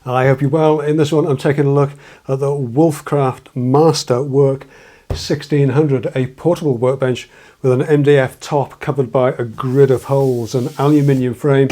I hope you're well. In this one I'm taking a look at the Wolfcraft Master Work 1600, a portable workbench with an MDF top covered by a grid of holes, an aluminium frame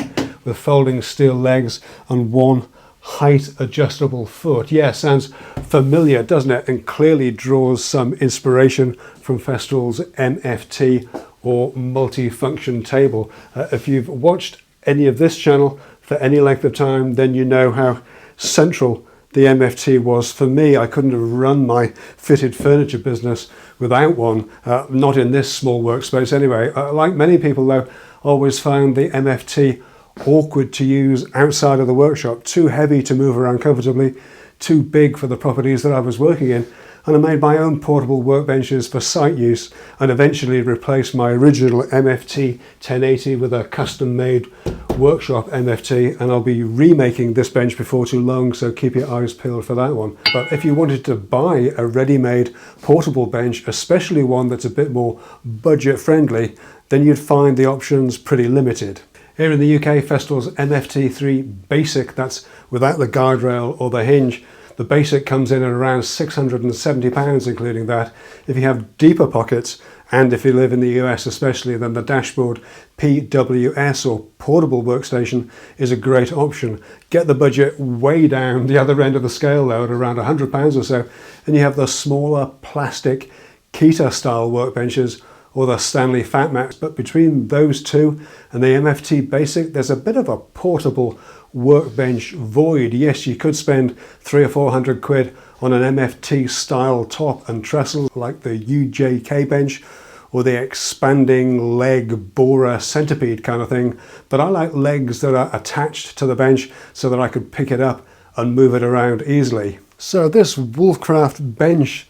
with folding steel legs and one height adjustable foot. Yeah, sounds familiar, doesn't it? And clearly draws some inspiration from Festool's MFT or multi-function table. If you've watched any of this channel for any length of time, then you know how central the MFT was for me. I couldn't have run my fitted furniture business without one, not in this small workspace anyway. Like many people though, always found the MFT awkward to use outside of the workshop, too heavy to move around comfortably, too big for the properties that I was working in. And I made my own portable workbenches for site use and eventually replaced my original MFT 1080 with a custom-made workshop MFT, and I'll be remaking this bench before too long, so keep your eyes peeled for that one. But if you wanted to buy a ready-made portable bench, especially one that's a bit more budget-friendly, then you'd find the options pretty limited. Here in the UK, Festool's MFT3 Basic, that's without the guide rail or the hinge, the Basic comes in at around £670, including that. If you have deeper pockets, and if you live in the US especially, then the dashboard PWS or portable workstation is a great option. Get the budget way down the other end of the scale though, at around £100 or so, and you have the smaller plastic Kita style workbenches or the Stanley Fat Mats. But between those two and the MFT Basic, there's a bit of a portable workbench void. Yes, you could spend 300 or 400 quid on an MFT style top and trestle like the UJK bench or the expanding leg borer centipede kind of thing, but I like legs that are attached to the bench so that I could pick it up and move it around easily. So this Wolfcraft bench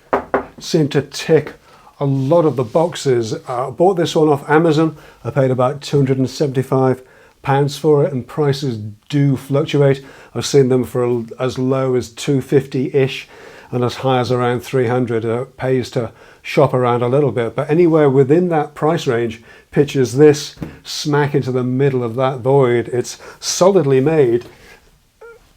seemed to tick a lot of the boxes. I bought this one off Amazon. I paid about £275 for it, and prices do fluctuate. I've seen them for as low as $250-ish and as high as around $300. It pays to shop around a little bit, but anywhere within that price range pitches this smack into the middle of that void. It's solidly made.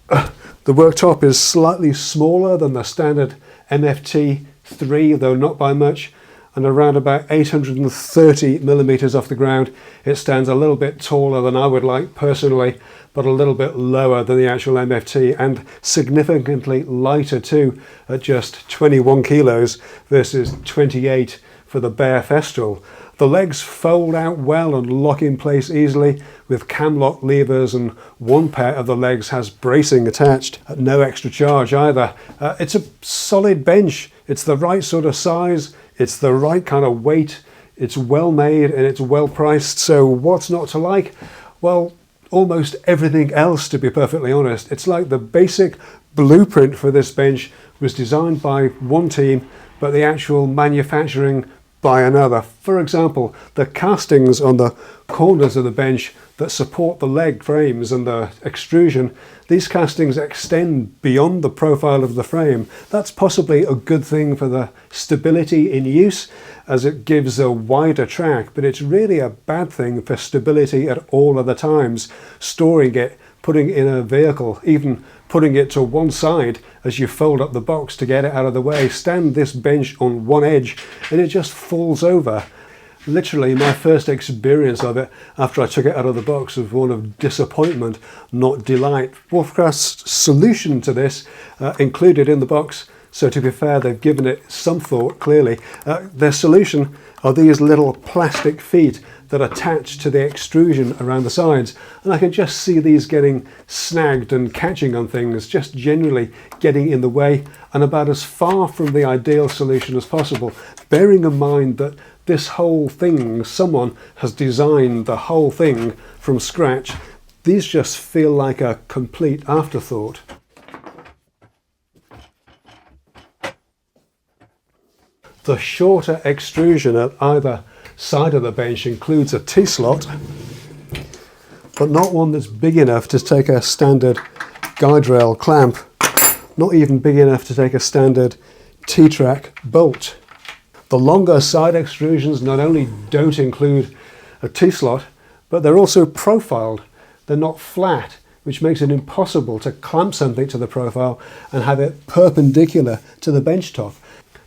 The worktop is slightly smaller than the standard MFT3, though not by much, and around about 830 millimeters off the ground. It stands a little bit taller than I would like personally, but a little bit lower than the actual MFT, and significantly lighter too, at just 21 kilos versus 28 for the bare Festool. The legs fold out well and lock in place easily with cam lock levers, and one pair of the legs has bracing attached at no extra charge either. It's a solid bench. It's the right sort of size. It's the right kind of weight. It's well made and it's well priced. So what's not to like? Well, almost everything else, to be perfectly honest. It's like the basic blueprint for this bench was designed by one team, but the actual manufacturing by another. For example, the castings on the corners of the bench that support the leg frames and the extrusion, these castings extend beyond the profile of the frame. That's possibly a good thing for the stability in use, as it gives a wider track, but it's really a bad thing for stability at all other times. Storing it, putting it in a vehicle, even putting it to one side as you fold up the box to get it out of the way. Stand this bench on one edge and it just falls over. Literally, my first experience of it after I took it out of the box was one of disappointment, not delight. Wolfcraft's solution to this included in the box, so to be fair, they've given it some thought, clearly. Their solution are these little plastic feet that attach to the extrusion around the sides, and I can just see these getting snagged and catching on things, just generally getting in the way, and about as far from the ideal solution as possible, bearing in mind that this whole thing, someone has designed the whole thing from scratch. These just feel like a complete afterthought. The shorter extrusion at either side of the bench includes a T-slot, but not one that's big enough to take a standard guide rail clamp, not even big enough to take a standard T-track bolt. The longer side extrusions not only don't include a T-slot, but they're also profiled. They're not flat. which makes it impossible to clamp something to the profile and have it perpendicular to the bench top.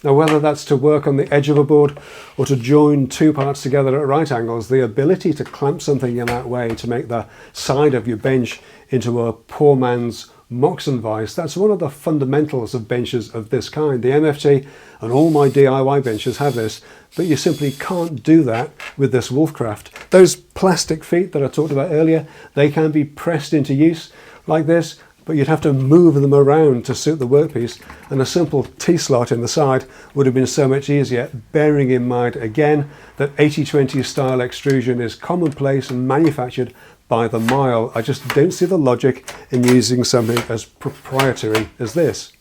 Now, whether that's to work on the edge of a board or to join two parts together at right angles, the ability to clamp something in that way to make the side of your bench into a poor man's Moxon vise, that's one of the fundamentals of benches of this kind. The MFT and all my DIY benches have this, but you simply can't do that with this Wolfcraft. Those plastic feet that I talked about earlier, they can be pressed into use like this, but you'd have to move them around to suit the workpiece, and a simple T-slot in the side would have been so much easier, bearing in mind again that 80-20 style extrusion is commonplace and manufactured by the mile. I just don't see the logic in using something as proprietary as this.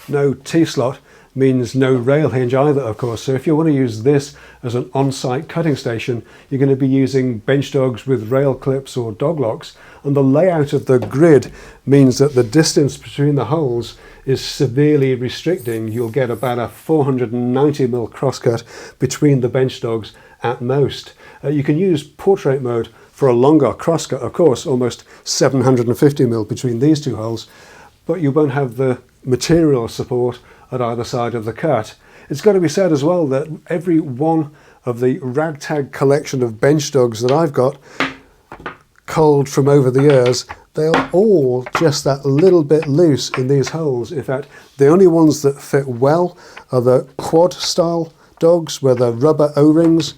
No T-slot means no rail hinge either, of course, so if you want to use this as an on-site cutting station, you're going to be using bench dogs with rail clips or dog locks, and the layout of the grid means that the distance between the holes is severely restricting. You'll get about a 490mm crosscut between the bench dogs at most. You can use portrait mode for a longer crosscut, of course, almost 750mm between these two holes, but you won't have the material support at either side of the cut. It's got to be said as well that every one of the ragtag collection of bench dogs that I've got, culled from over the years, they're all just that little bit loose in these holes. In fact, the only ones that fit well are the quad style dogs where the rubber O-rings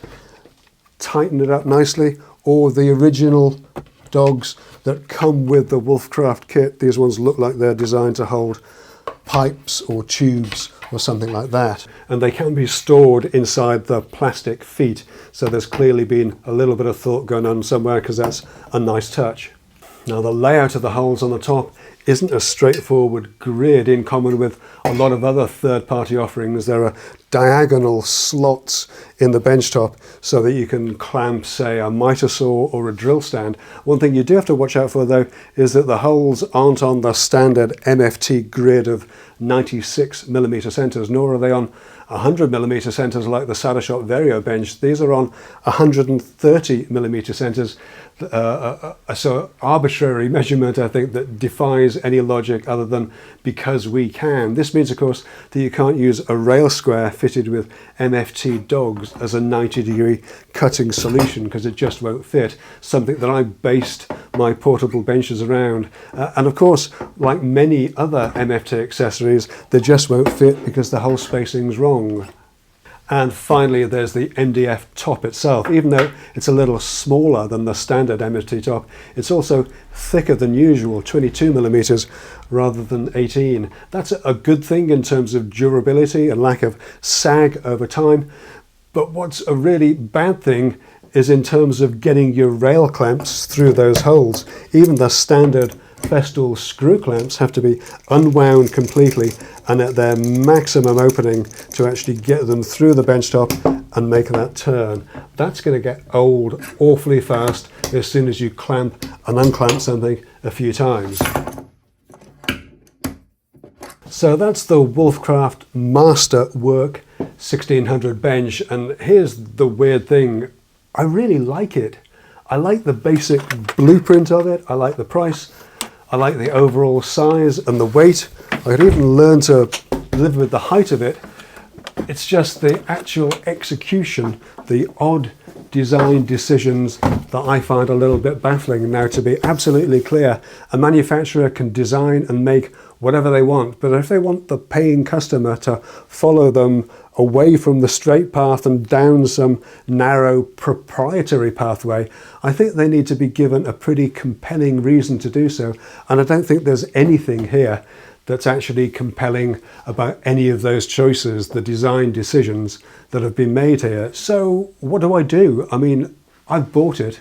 tighten it up nicely, or the original dogs that come with the Wolfcraft kit. These ones look like they're designed to hold pipes or tubes or something like that, and they can be stored inside the plastic feet, so there's clearly been a little bit of thought going on somewhere, because that's a nice touch. Now, the layout of the holes on the top isn't a straightforward grid in common with a lot of other third-party offerings. There are diagonal slots in the bench top so that you can clamp, say, a miter saw or a drill stand. One thing you do have to watch out for, though, is that the holes aren't on the standard MFT grid of 96mm centers, nor are they on 100mm centers like the Sadashop Vario bench. These are on 130mm centers. So arbitrary measurement, I think, that defies any logic other than because we can. This means, of course, that you can't use a rail square fitted with MFT dogs as a 90-degree cutting solution, because it just won't fit, something that I based my portable benches around. And of course, like many other MFT accessories, they just won't fit because the hole spacing's wrong. And finally, there's the MDF top itself. Even though it's a little smaller than the standard MFT top, it's also thicker than usual, 22mm rather than 18. That's a good thing in terms of durability and lack of sag over time. But what's a really bad thing is in terms of getting your rail clamps through those holes. Even the standard Festool screw clamps have to be unwound completely and at their maximum opening to actually get them through the bench top and make that turn. That's going to get old awfully fast as soon as you clamp and unclamp something a few times. So that's the Wolfcraft Master Work 1600 bench, and here's the weird thing. I really like it. I like the basic blueprint of it. I like the price. I like the overall size and the weight. I could even learn to live with the height of it. It's just the actual execution, the odd design decisions that I find a little bit baffling. Now, to be absolutely clear, a manufacturer can design and make whatever they want, but if they want the paying customer to follow them away from the straight path and down some narrow proprietary pathway, I think they need to be given a pretty compelling reason to do so. And I don't think there's anything here that's actually compelling about any of those choices, the design decisions that have been made here. So what do? I mean, I've bought it.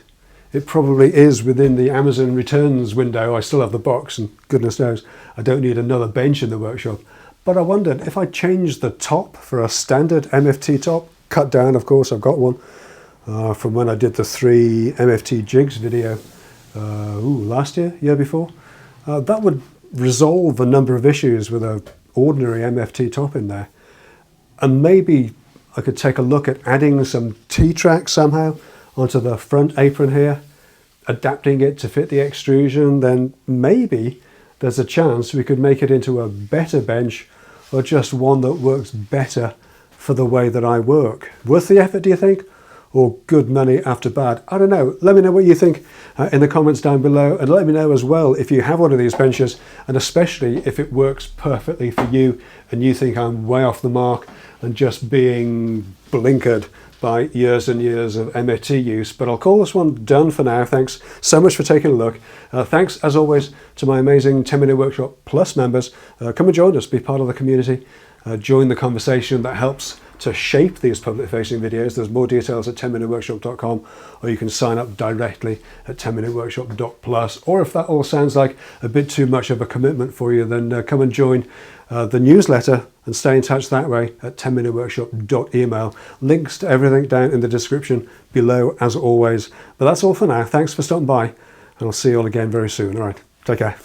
It probably is within the Amazon returns window. I still have the box, and goodness knows I don't need another bench in the workshop. But I wondered if I changed the top for a standard MFT top, cut down, of course, I've got one, from when I did the 3 MFT jigs video last year before. That would resolve a number of issues with an ordinary MFT top in there. And maybe I could take a look at adding some T-track somehow onto the front apron here, adapting it to fit the extrusion, then maybe there's a chance we could make it into a better bench, or just one that works better for the way that I work. Worth the effort, do you think? Or good money after bad? I don't know. Let me know what you think in the comments down below, and let me know as well if you have one of these benches, and especially if it works perfectly for you and you think I'm way off the mark and just being blinkered by years and years of MOT use. But I'll call this one done for now. Thanks so much for taking a look. Thanks as always to my amazing 10-Minute Workshop Plus members. Come and join us, be part of the community, join the conversation that helps to shape these public facing videos. There's more details at 10minuteworkshop.com, or you can sign up directly at 10minuteworkshop.plus. Or if that all sounds like a bit too much of a commitment for you, then come and join the newsletter and stay in touch that way at 10minuteworkshop.email. Links to everything down in the description below as always. But that's all for now. Thanks for stopping by, and I'll see you all again very soon. All right, take care.